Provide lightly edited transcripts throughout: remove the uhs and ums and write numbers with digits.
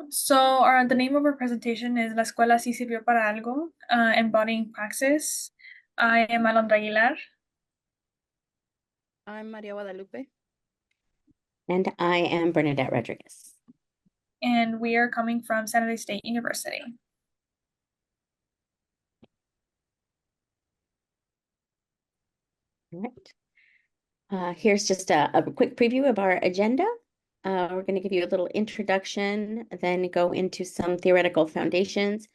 The name of our presentation is La Escuela sí sirvió para algo, Embodying Praxis. I am Alondra Aguilar. I'm Maria Guadalupe. And I am Bernadette Rodríguez. And we are coming from San Jose State University. All right. Here's just a quick preview of our agenda. We're going to give you a little introduction, then go into some theoretical foundations,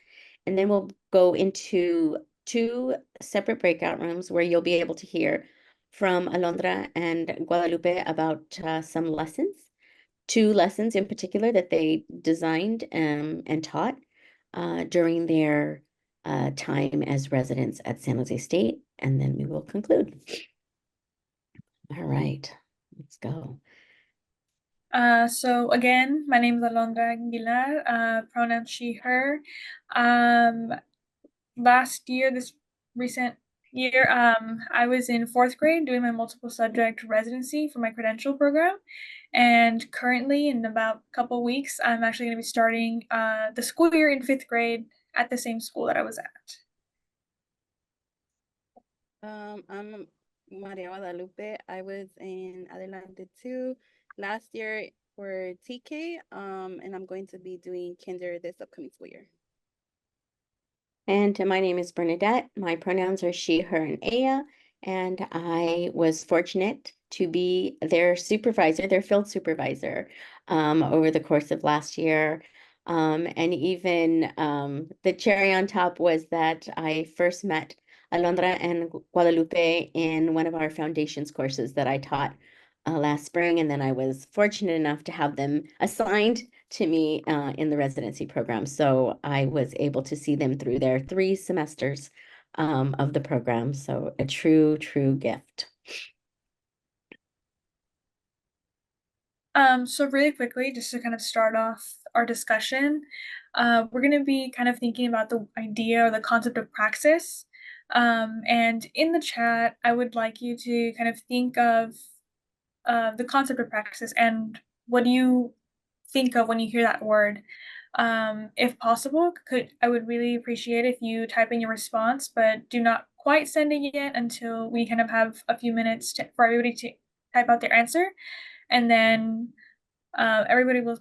and then we'll go into 2 separate breakout rooms where you'll be able to hear from Alondra and Guadalupe about some lessons, 2 lessons in particular that they designed and taught during their time as residents at San Jose State, and then we will conclude. All right, let's go. So again, my name is Alondra Aguilar, pronoun she, her. Last year, this recent year, I was in 4th grade doing my multiple subject residency for my credential program. And currently, in about a couple weeks, I'm actually going to be starting the school year in 5th grade at the same school that I was at. I'm Maria Guadalupe. I was in Adelante 2 last year for TK, and I'm going to be doing kinder this upcoming school year. And my name is Bernadette. My pronouns are she, her, and Aya. And I was fortunate to be their supervisor, their field supervisor, over the course of last year. And even the cherry on top was that I first met Alondra and Guadalupe in one of our foundations courses that I taught last spring. And then I was fortunate enough to have them assigned to me in the residency program. So I was able to see them through their 3 semesters of the program. So a true gift. So really quickly, just to kind of start off our discussion, we're going to be kind of thinking about the idea or the concept of praxis. And in the chat, I would like you to kind of think of the concept of praxis and what do you think of when you hear that word. If possible, I would really appreciate if you type in your response, but do not quite send it yet until we kind of have a few minutes for everybody to type out their answer. And then everybody will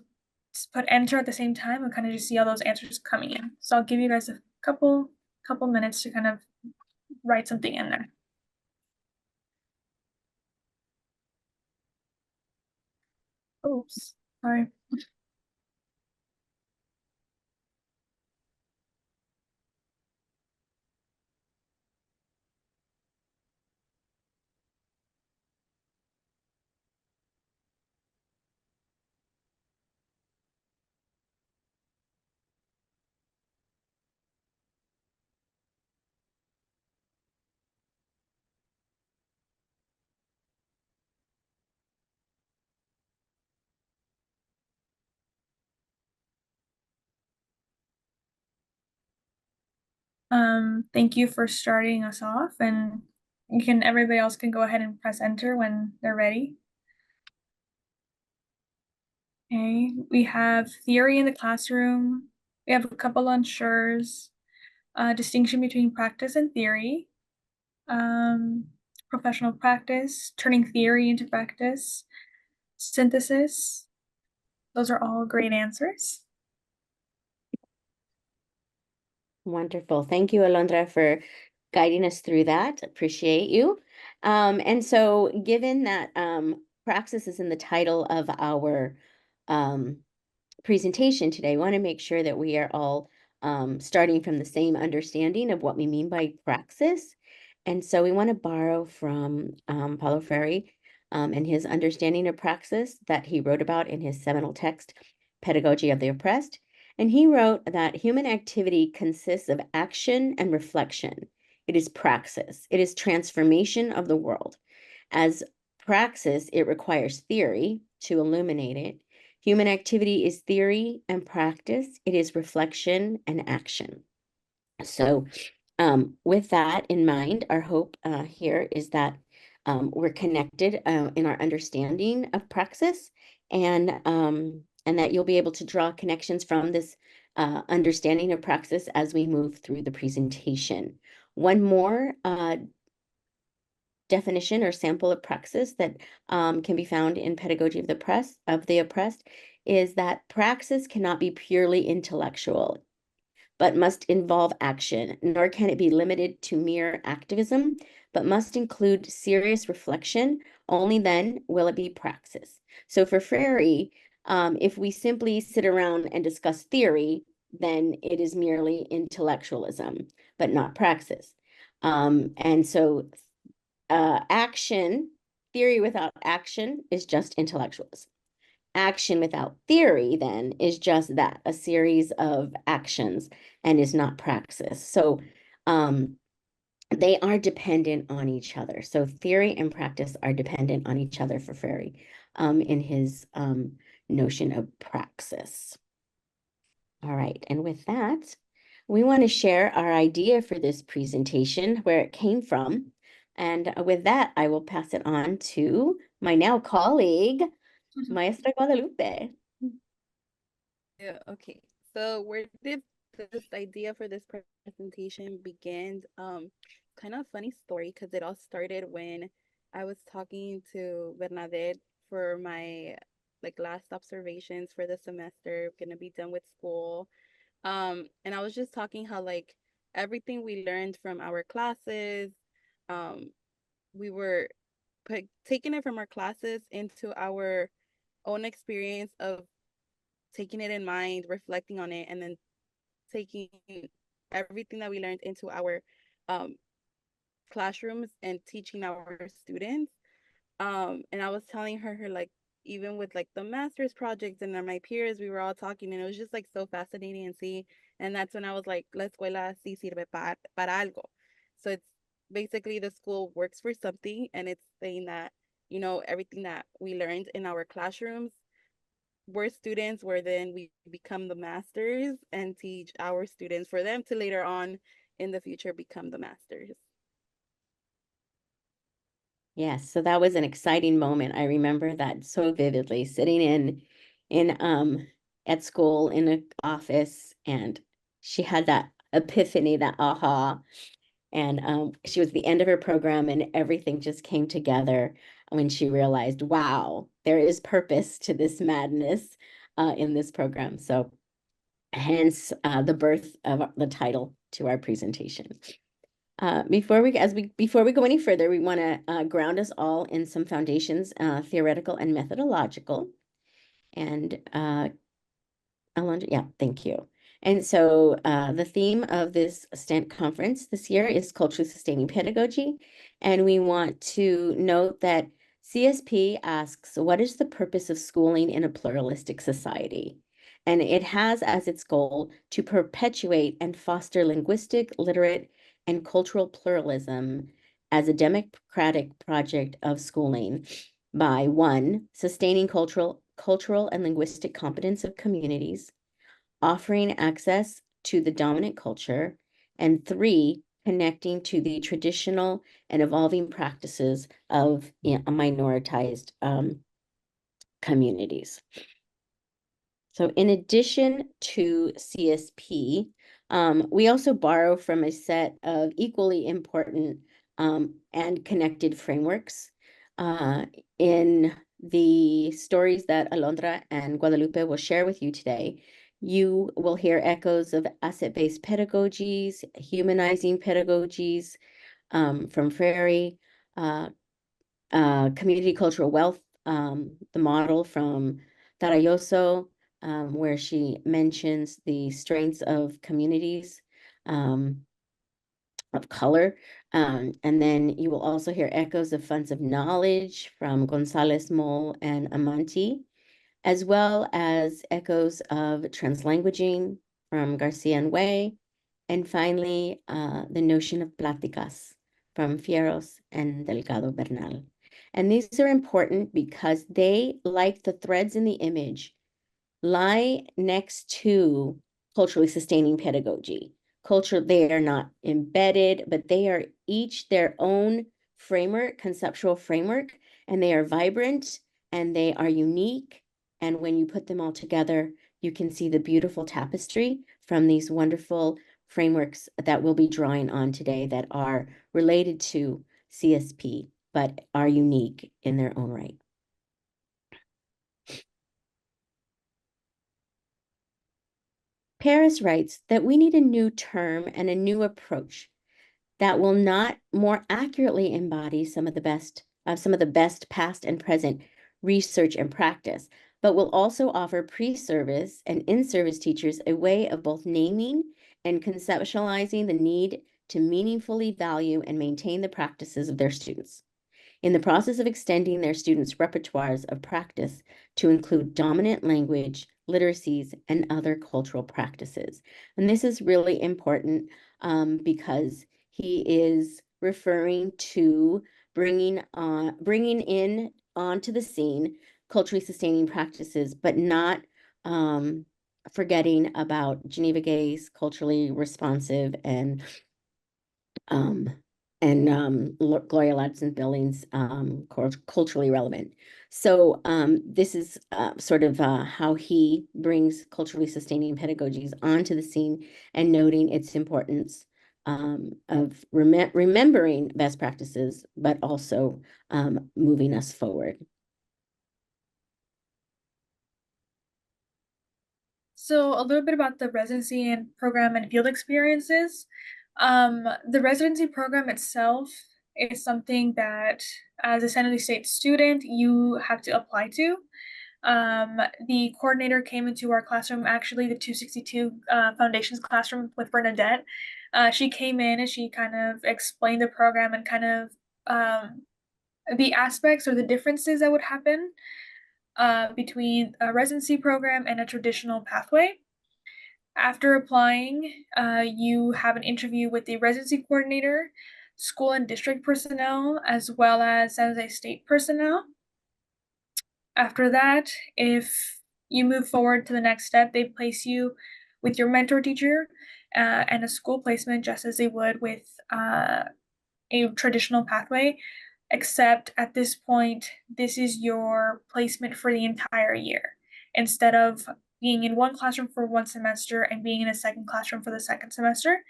put enter at the same time and kind of just see all those answers coming in. So I'll give you guys a couple minutes to kind of write something in there. Oops, sorry. Thank you for starting us off, and everybody else can go ahead and press enter when they're ready. Okay, we have theory in the classroom. We have a couple unsures, distinction between practice and theory, professional practice, turning theory into practice, synthesis. Those are all great answers. Wonderful. Thank you, Alondra, for guiding us through that. Appreciate you. And so given that Praxis is in the title of our presentation today, I want to make sure that we are all starting from the same understanding of what we mean by praxis. And so we want to borrow from Paulo Freire and his understanding of praxis that he wrote about in his seminal text, Pedagogy of the Oppressed. And he wrote that human activity consists of action and reflection. It is praxis. It is transformation of the world. As praxis, it requires theory to illuminate it. Human activity is theory and practice. It is reflection and action. So with that in mind, our hope here is that we're connected in our understanding of praxis. And and that you'll be able to draw connections from this understanding of praxis as we move through the presentation. One more definition or sample of praxis that can be found in Pedagogy of the Oppressed is that praxis cannot be purely intellectual, but must involve action, nor can it be limited to mere activism, but must include serious reflection. Only then will it be praxis. So for Freire, if we simply sit around and discuss theory, then it is merely intellectualism, but not praxis. And so theory without action is just intellectualism. Action without theory then is just that, a series of actions, and is not praxis. So they are dependent on each other. So theory and practice are dependent on each other for Freire in his notion of praxis. All right, and with that, we want to share our idea for this presentation, where it came from. And with that, I will pass it on to my now colleague, Maestra Guadalupe. Yeah, okay. So where did this idea for this presentation begin? Kind of funny story, because it all started when I was talking to Bernadette for my last observations for the semester, gonna be done with school. And I was just talking how everything we learned from our classes, um, we were taking it from our classes into our own experience of taking it in mind, reflecting on it, and then taking everything that we learned into our um, classrooms and teaching our students. And I was telling her even with the master's projects and then my peers, we were all talking, and it was just so fascinating and see. And that's when I was like, La escuela sí sirve para algo. So it's basically the school works for something, and it's saying that, everything that we learned in our classrooms, we're students where then we become the masters and teach our students for them to later on in the future become the masters. Yes, so that was an exciting moment. I remember that so vividly, sitting in at school in an office, and she had that epiphany, that aha, and she was at the end of her program, and everything just came together when she realized, wow, there is purpose to this madness in this program. So hence the birth of the title to our presentation. Before we go any further, we want to ground us all in some foundations, theoretical and methodological. And Alondra, yeah, thank you. And so the theme of this STENT conference this year is Culturally Sustaining Pedagogy. And we want to note that CSP asks, what is the purpose of schooling in a pluralistic society? And it has as its goal to perpetuate and foster linguistic, literate, and cultural pluralism as a democratic project of schooling by 1, sustaining cultural and linguistic competence of communities, offering access to the dominant culture, and 3, connecting to the traditional and evolving practices of minoritized communities. So in addition to CSP, we also borrow from a set of equally important and connected frameworks in the stories that Alondra and Guadalupe will share with you today. You will hear echoes of asset-based pedagogies, humanizing pedagogies from Freire, community cultural wealth, the model from Tarayoso, where she mentions the strengths of communities of color. And then you will also hear echoes of funds of knowledge from Gonzalez Moll and Amanti, as well as echoes of translanguaging from Garcia and Way. And finally, the notion of pláticas from Fierros and Delgado Bernal. And these are important because they, like the threads in the image, lie next to culturally sustaining pedagogy. They are not embedded, but they are each their own framework, conceptual framework, and they are vibrant and they are unique And when you put them all together, you can see the beautiful tapestry from these wonderful frameworks that we'll be drawing on today that are related to CSP, but are unique in their own right. Paris writes that we need a new term and a new approach that will not more accurately embody some of the best past and present research and practice, but will also offer pre-service and in-service teachers a way of both naming and conceptualizing the need to meaningfully value and maintain the practices of their students in the process of extending their students' repertoires of practice to include dominant language, literacies, and other cultural practices. And this is really important because he is referring to bringing in onto the scene culturally sustaining practices, but not forgetting about Geneva Gay's culturally responsive and um, Gloria Ladson Billings culturally relevant. So this is sort of how he brings culturally sustaining pedagogies onto the scene and noting its importance of remembering best practices, but also moving us forward. So a little bit about the residency and program and field experiences. The residency program itself is something that, as a San Jose State student, you have to apply to. The coordinator came into our classroom, actually the 262 Foundations classroom with Bernadette. She came in and she kind of explained the program and kind of the aspects or the differences that would happen between a residency program and a traditional pathway. After applying, you have an interview with the residency coordinator, school and district personnel, as well as San Jose State personnel. After that, if you move forward to the next step, they place you with your mentor teacher and a school placement, just as they would with a traditional pathway, except at this point, this is your placement for the entire year. Instead of being in one classroom for one semester and being in a second classroom for the second semester,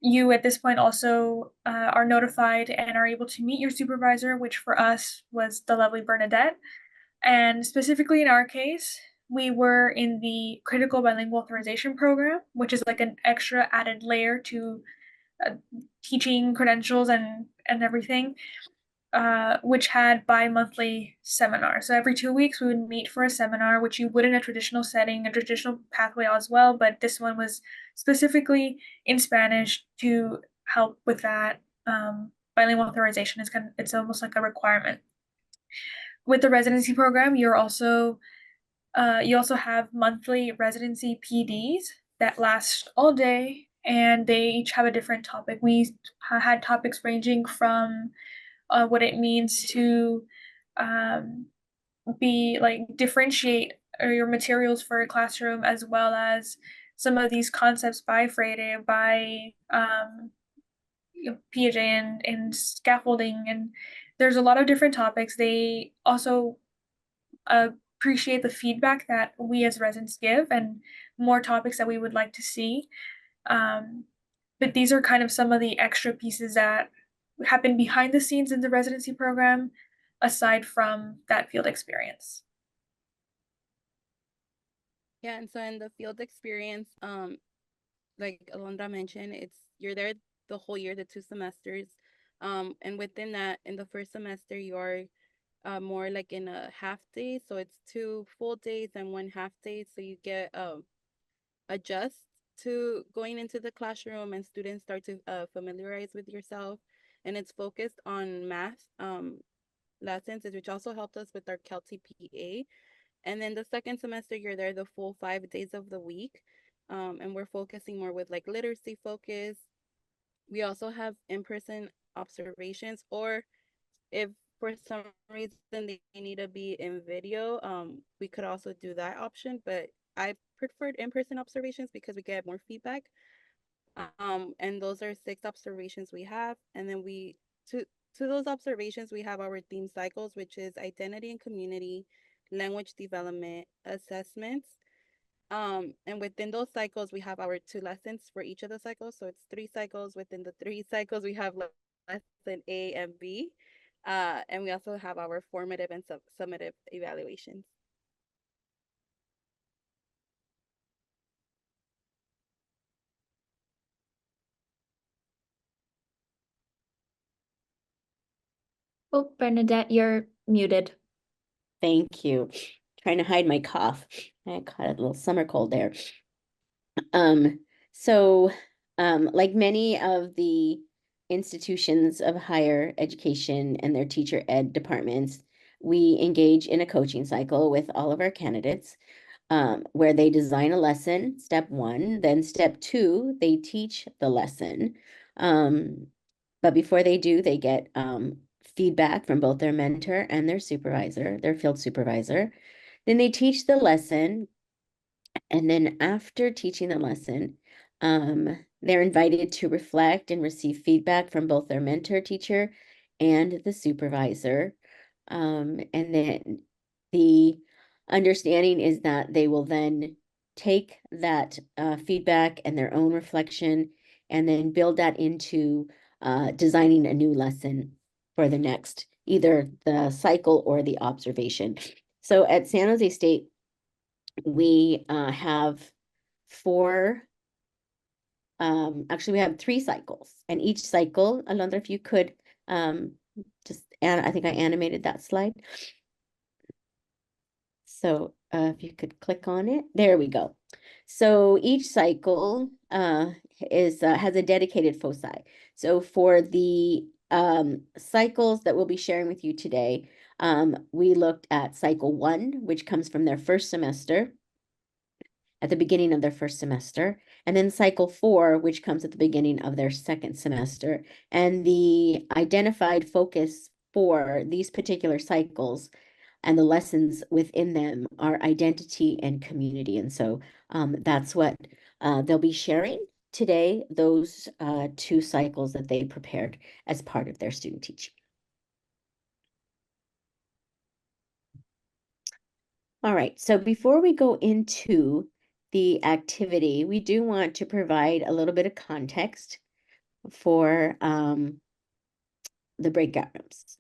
you at this point also are notified and are able to meet your supervisor, which for us was the lovely Bernadette. And specifically in our case, we were in the critical bilingual authorization program, which is like an extra added layer to teaching credentials and everything, which had bi-monthly seminars. So every 2 weeks we would meet for a seminar, which you would in a traditional setting, a traditional pathway as well, but this one was specifically in Spanish to help with that. Bilingual authorization is it's almost like a requirement. With the residency program, you also have monthly residency PDs that last all day, and they each have a different topic. We had topics ranging from what it means to be like differentiate your materials for a classroom, as well as some of these concepts by Freire, by Piaget and scaffolding, and there's a lot of different topics. They also appreciate the feedback that we as residents give and more topics that we would like to see. But these are kind of some of the extra pieces that happen behind the scenes in the residency program, aside from that field experience. Yeah, and so in the field experience, like Alondra mentioned, you're there the whole year, the 2 semesters. And within that, in the first semester, you're more like in a half day. So it's 2 full days and 1 half day. So you get adjust to going into the classroom and students start to familiarize with yourself. And it's focused on math lessons, which also helped us with our CalTPA. PA. And then the second semester, you're there the full 5 days of the week. And we're focusing more with like literacy focus. We also have in-person observations, or if for some reason they need to be in video, we could also do that option. But I preferred in-person observations because we get more feedback. And those are 6 observations we have. And then to those observations, we have our theme cycles, which is identity and community, language development assessments. And within those cycles, we have our 2 lessons for each of the cycles. So it's 3 cycles. Within the 3 cycles, we have lesson A and B. And we also have our formative and summative evaluations. Oh, Bernadette, you're muted. Thank you. Trying to hide my cough. I caught a little summer cold there. So, like many of the institutions of higher education and their teacher ed departments, we engage in a coaching cycle with all of our candidates, where they design a lesson, step 1, then step 2, they teach the lesson. But before they do, they get feedback from both their mentor and their supervisor, their field supervisor. Then they teach the lesson. And then after teaching the lesson, they're invited to reflect and receive feedback from both their mentor teacher and the supervisor. And then the understanding is that they will then take that feedback and their own reflection and then build that into designing a new lesson for the next, either the cycle or the observation. So at San Jose State, we have 4, actually we have 3 cycles, and each cycle, Alondra, if you could just, and I think I animated that slide. So if you could click on it, there we go. So each cycle has a dedicated foci. So for the cycles that we'll be sharing with you today, we looked at cycle 1, which comes from their first semester, at the beginning of their first semester, and then cycle 4, which comes at the beginning of their second semester. And the identified focus for these particular cycles and the lessons within them are identity and community. And so that's what they'll be sharing today, those 2 cycles that they prepared as part of their student teaching. All right, so before we go into the activity, we do want to provide a little bit of context for the breakout rooms.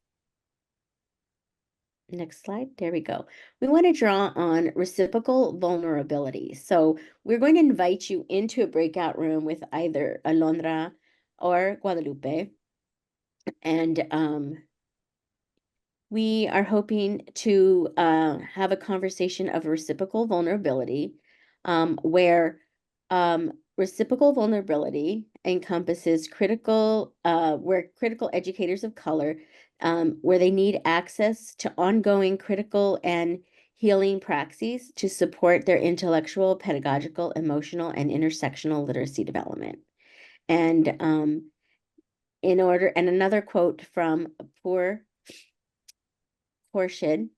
Next slide, there we go. We want to draw on reciprocal vulnerability. So we're going to invite you into a breakout room with either Alondra or Guadalupe. And we are hoping to have a conversation of reciprocal vulnerability, where reciprocal vulnerability encompasses where critical educators of color, where they need access to ongoing critical and healing praxis to support their intellectual, pedagogical, emotional, and intersectional literacy development. And another quote from Poor Khorshid,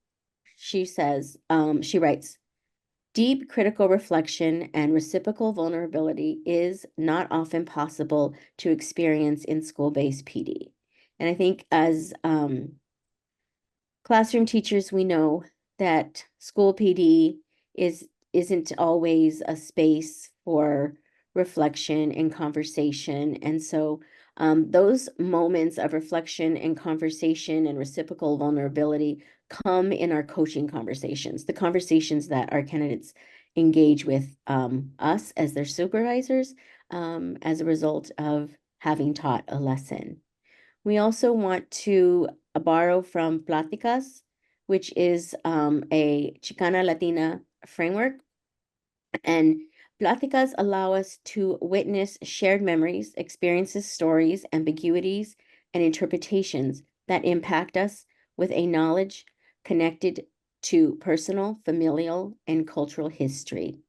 she says, she writes, "Deep critical reflection and reciprocal vulnerability is not often possible to experience in school-based PD." And I think as classroom teachers, we know that school PD isn't always a space for reflection and conversation. And so those moments of reflection and conversation and reciprocal vulnerability come in our coaching conversations, the conversations that our candidates engage with us as their supervisors as a result of having taught a lesson. We also want to borrow from Pláticas, which is a Chicana Latina framework. And Pláticas allow us to witness shared memories, experiences, stories, ambiguities, and interpretations that impact us with a knowledge connected to personal, familial, and cultural history.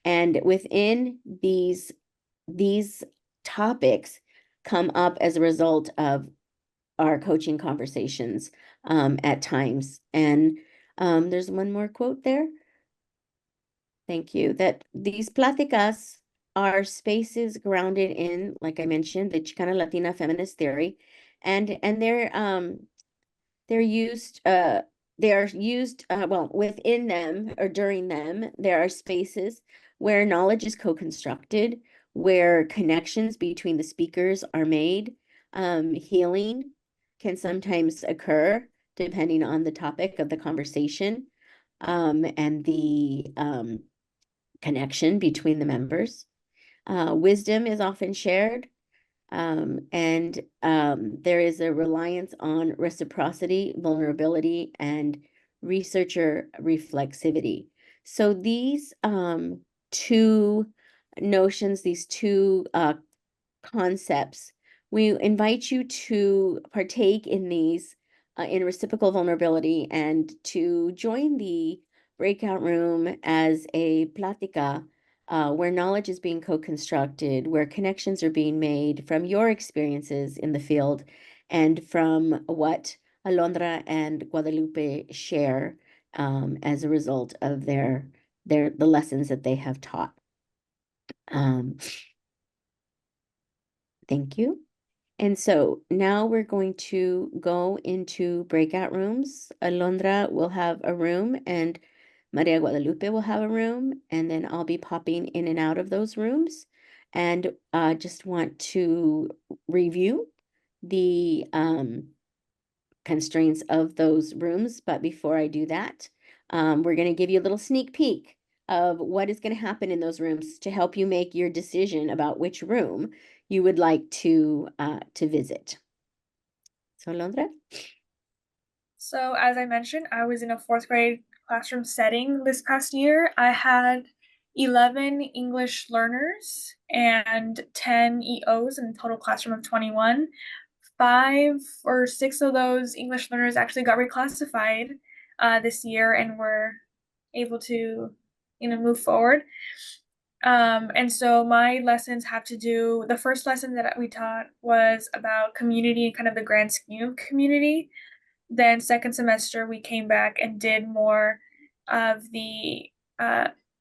And within these topics come up as a result of our coaching conversations at times. And there's one more quote there. Thank you. That these pláticas are spaces grounded in, like I mentioned, the Chicana Latina feminist theory, and they're used they are used, well, within them or during them, there are spaces where knowledge is co-constructed, where connections between the speakers are made. Healing can sometimes occur depending on the topic of the conversation, and the connection between the members. Wisdom is often shared, and there is a reliance on reciprocity, vulnerability, and researcher reflexivity. So these two notions, these two concepts, we invite you to partake in these in reciprocal vulnerability and to join the breakout room as a plática, where knowledge is being co-constructed, where connections are being made from your experiences in the field and from what Alondra and Guadalupe share as a result of the lessons that they have taught. Thank you. And so now we're going to go into breakout rooms. Alondra will have a room and Maria Guadalupe will have a room, and then I'll be popping in and out of those rooms. And just want to review the constraints of those rooms. But before I do that, we're going to give you a little sneak peek of what is going to happen in those rooms to help you make your decision about which room you would like to visit. So, Alondra? So as I mentioned, I was in a 4th grade classroom setting this past year. I had 11 English learners and 10 EOs in a total classroom of 21. 5 or 6 of those English learners actually got reclassified this year and were able to, move forward. And so my lessons have to do, the first lesson that we taught was about community and kind of the grand scheme of community. Then second semester, we came back and did more of the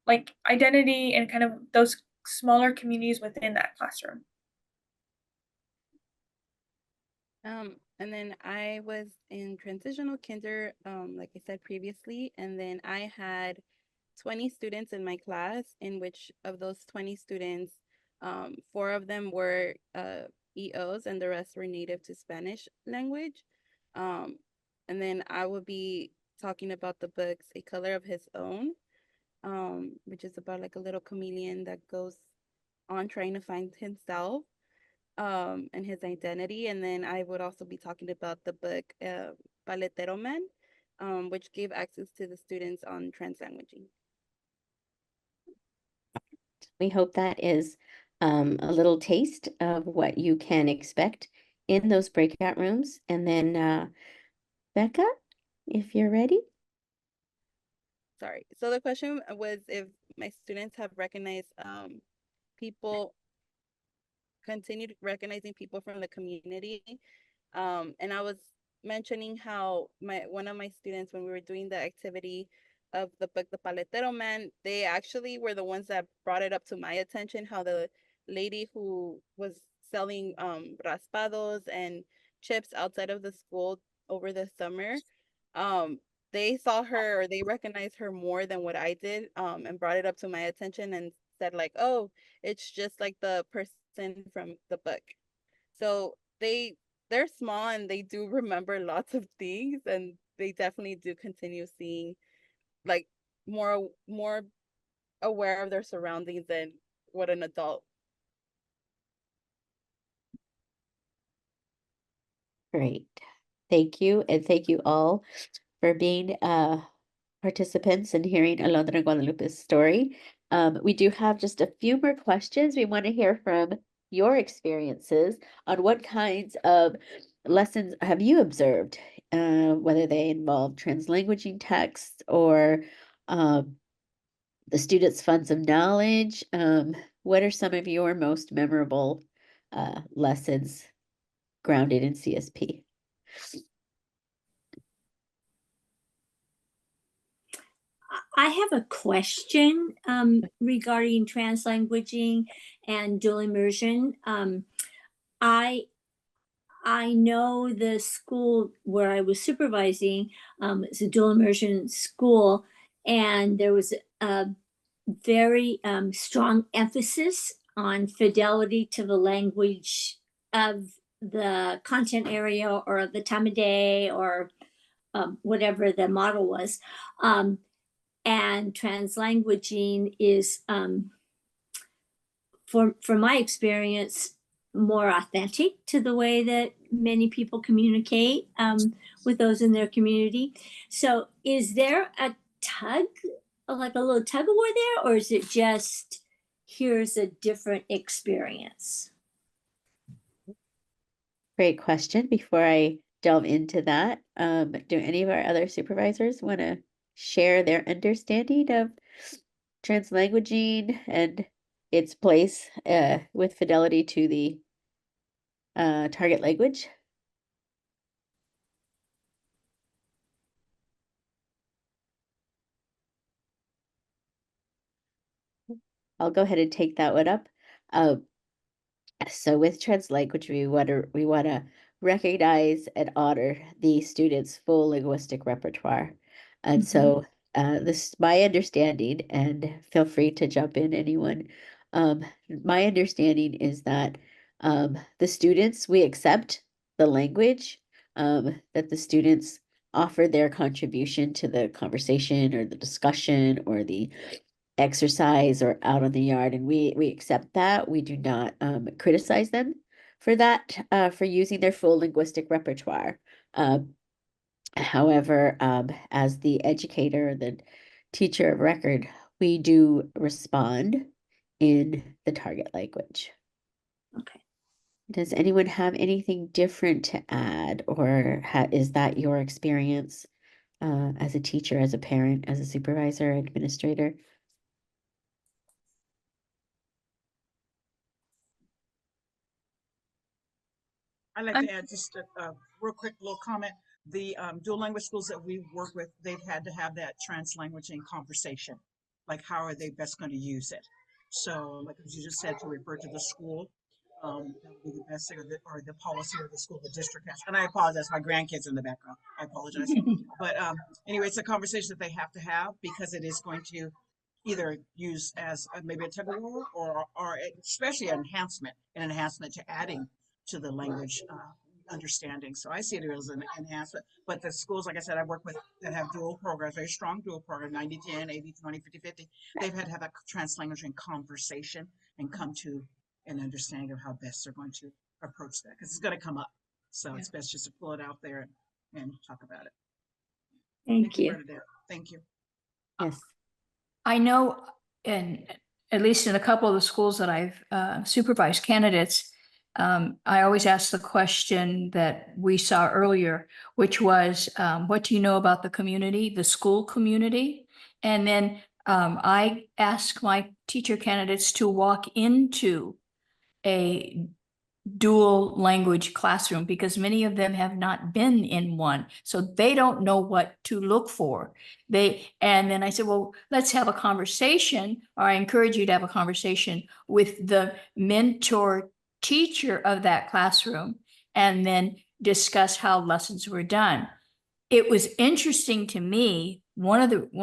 like identity and kind of those smaller communities within that classroom. And then I was in transitional kinder, like I said previously, and then I had 20 students in my class, in which of those 20 students, 4 of them were EOs and the rest were native to Spanish language. And then I will be talking about the books A Color of His Own, which is about like a little chameleon that goes on trying to find himself and his identity. And then I would also be talking about the book Paletero Man, which gave access to the students on translanguaging. We hope that is a little taste of what you can expect in those breakout rooms. And then Becca, if you're ready. Sorry. So the question was if my students have recognized people, continued recognizing people from the community. And I was mentioning how one of my students, when we were doing the activity of the book, The Paletero Man, they actually were the ones that brought it up to my attention, how the lady who was selling raspados and chips outside of the school over the summer, they saw her, or they recognized her more than what I did, and brought it up to my attention and said like, oh, it's just like the person from the book. So they're small and they do remember lots of things, and they definitely do continue seeing like more aware of their surroundings than what an adult. Great. Thank you. And thank you all for being participants and hearing Alondra Guadalupe's story. We do have just a few more questions. We want to hear from your experiences on what kinds of lessons have you observed, whether they involve translanguaging texts or the students' funds of knowledge. What are some of your most memorable lessons grounded in CSP? I have a question regarding translanguaging and dual immersion. I I know the school where I was supervising, it's a dual immersion school, and there was a very strong emphasis on fidelity to the language of the content area or the time of day or whatever the model was. And translanguaging is, from my experience, more authentic to the way that many people communicate with those in their community. So is there a tug, like a little tug of war there, or is it just here's a different experience? Great question. Before I delve into that, do any of our other supervisors want to share their understanding of translanguaging and its place with fidelity to the target language? I'll go ahead and take that one up. So with translanguage, we want to recognize and honor the students' full linguistic repertoire. And so this my understanding, and feel free to jump in, anyone. My understanding is that the students, we accept the language, that the students offer their contribution to the conversation or the discussion or the exercise or out on the yard, and we accept that. We do not criticize them for that, for using their full linguistic repertoire. However, as the educator, the teacher of record, we do respond in the target language. Okay. Does anyone have anything different to add, or is that your experience as a teacher, as a parent, as a supervisor, administrator? I'd like to add just a real quick little comment. The dual language schools that we work with, they've had to have that translanguaging conversation. Like, how are they best going to use it? So, like as you just said, to refer to the school, that would be the best thing, or the policy of the school, the district has. And I apologize, my grandkids in the background. I apologize. But anyway, it's a conversation that they have to have, because it is going to either use as maybe a tug of war, or especially an enhancement to adding to the language understanding. So I see it as an enhancement. But the schools, like I said, I work with that have dual programs, very strong dual program, 90-10, 80-20, 50-50. They've had to have a translanguaging conversation and come to an understanding of how best they're going to approach that, because it's going to come up. So it's best just to pull it out there and talk about it. Thank you. Bernadette. Thank you. Yes. I know, at least in a couple of the schools that I've supervised candidates, I always ask the question that we saw earlier, which was, what do you know about the community, the school community? And then I ask my teacher candidates to walk into a dual language classroom, because many of them have not been in one, so they don't know what to look for. And then I said, well, let's have a conversation, or I encourage you to have a conversation with the mentor teacher of that classroom, and then discuss how lessons were done. It was interesting to me. One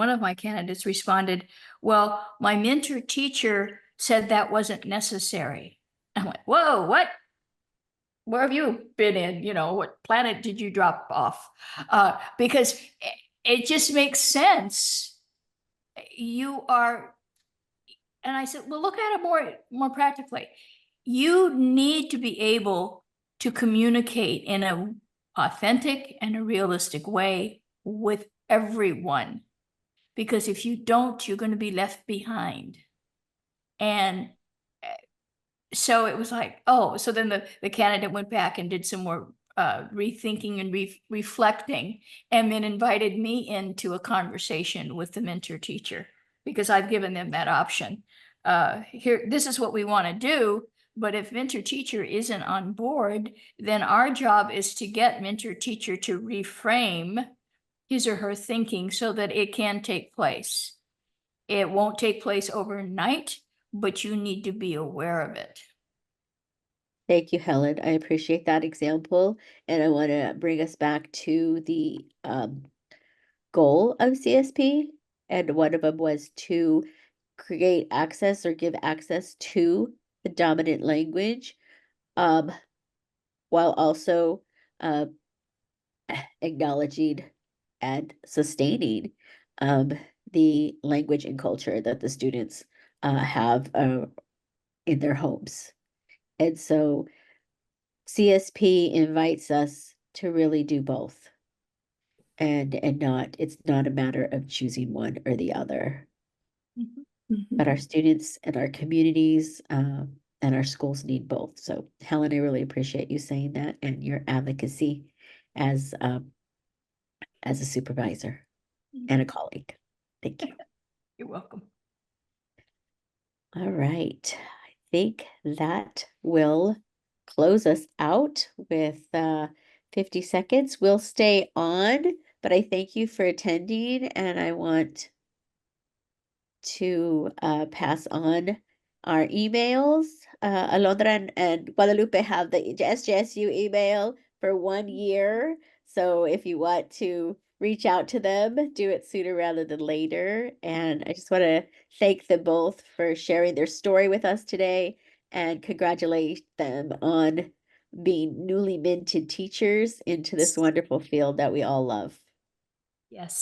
of my candidates responded, well, my mentor teacher said that wasn't necessary. I went, whoa, what? Where have you been in? You know, what planet did you drop off? Because it just makes sense. You are, and I said, well, look at it more practically. You need to be able to communicate in an authentic and a realistic way with everyone, because if you don't, you're going to be left behind. And so it was like, oh, so then the candidate went back and did some more rethinking and reflecting, and then invited me into a conversation with the mentor teacher, because I've given them that option. Here, this is what we want to do, but if mentor teacher isn't on board, then our job is to get mentor teacher to reframe his or her thinking so that it can take place. It won't take place overnight, but you need to be aware of it. Thank you, Helen. I appreciate that example. And I want to bring us back to the goal of CSP. And one of them was to create access or give access to the dominant language, while also acknowledging and sustaining the language and culture that the students have in their homes. And so CSP invites us to really do both. And it's not a matter of choosing one or the other. But our students and our communities and our schools need both. So Helen, I really appreciate you saying that and your advocacy as a supervisor and a colleague. Thank you. You're welcome. All right. I think that will close us out with 50 seconds. We'll stay on, but I thank you for attending, and I want to pass on our emails. Alondra and Guadalupe have the SJSU email for 1 year. So if you want to reach out to them, do it sooner rather than later. And I just want to thank them both for sharing their story with us today and congratulate them on being newly minted teachers into this wonderful field that we all love. Yes.